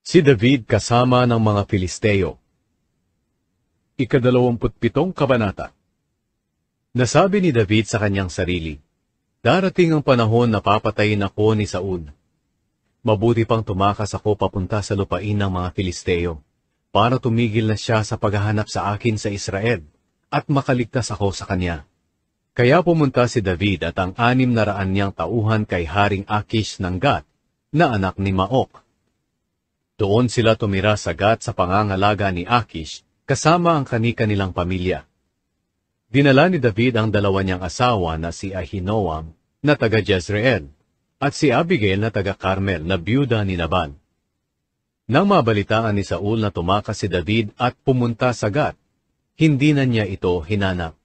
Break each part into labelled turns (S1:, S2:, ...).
S1: Si David kasama ng mga Filisteo. Ika-27 kabanata. Nasabi ni David sa kanyang sarili, "Darating ang panahon na papatayin ako ni Saul. Mabuti pang tumakas ako papunta sa lupain ng mga Filisteo, para tumigil na siya sa paghahanap sa akin sa Israel, at makaligtas ako sa kanya." Kaya pumunta si David at ang 600 niyang tauhan kay Haring Akish ng Gat, na anak ni Maok. Doon sila tumira sa Gat sa pangangalaga ni Akish, kasama ang kani-kanilang pamilya. Dinala ni David ang 2 niyang asawa na si Ahinoam, na taga Jezreel, at si Abigail na taga Carmel na byuda ni Nabal. Nang mabalitaan ni Saul na tumakas si David at pumunta sa Gat, hindi na niya ito hinanap.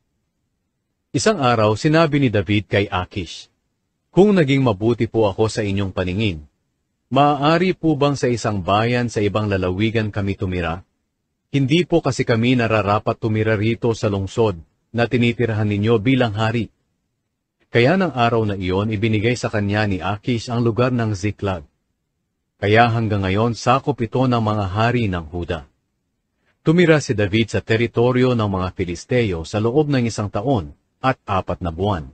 S1: Isang araw sinabi ni David kay Akish, "Kung naging mabuti po ako sa inyong paningin, maaari po bang sa isang bayan sa ibang lalawigan kami tumira? Hindi po kasi kami nararapat tumira rito sa lungsod na tinitirahan ninyo bilang hari." Kaya ng araw na iyon ibinigay sa kanya ni Akish ang lugar ng Ziklag. Kaya hanggang ngayon sakop ito ng mga hari ng Huda. Tumira si David sa teritoryo ng mga Filisteo sa loob ng 1 taon at 4 na buwan.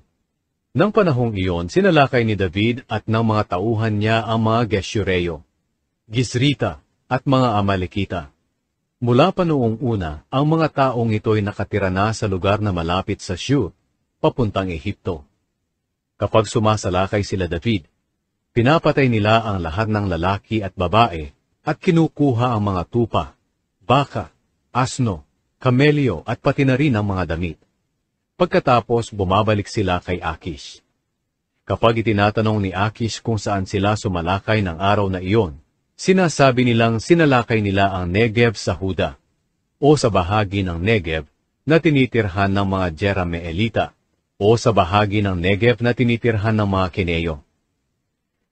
S1: Nang panahong iyon, sinalakay ni David at ng mga tauhan niya ang mga Geshureo, Gisrita at mga Amalekita. Mula pa noong una, ang mga taong ito'y nakatira na sa lugar na malapit sa Shur, papuntang Ehipto. Kapag sumasalakay sila David, pinapatay nila ang lahat ng lalaki at babae at kinukuha ang mga tupa, baka, asno, kamelyo at pati na rin ang mga damit. Pagkatapos, bumabalik sila kay Akish. Kapag itinatanong ni Akish kung saan sila sumalakay ng araw na iyon, sinasabi nilang sinalakay nila ang Negev sa Huda, o sa bahagi ng Negev na tinitirhan ng mga Jerameelita, o sa bahagi ng Negev na tinitirhan ng mga Keneyo.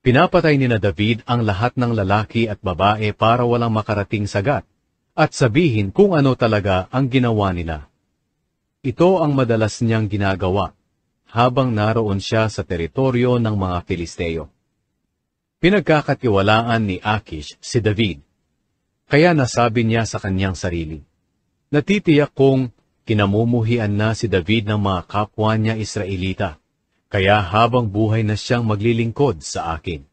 S1: Pinapatay ni na David ang lahat ng lalaki at babae para walang makarating sa Gat, at sabihin kung ano talaga ang ginawa nila. Ito ang madalas niyang ginagawa, habang naroon siya sa teritoryo ng mga Filisteo. Pinagkakatiwalaan ni Akish si David, kaya nasabi niya sa kanyang sarili, "Natitiyak kong kinamumuhian na si David ng mga kapwa niya Israelita, kaya habang buhay na siyang maglilingkod sa akin."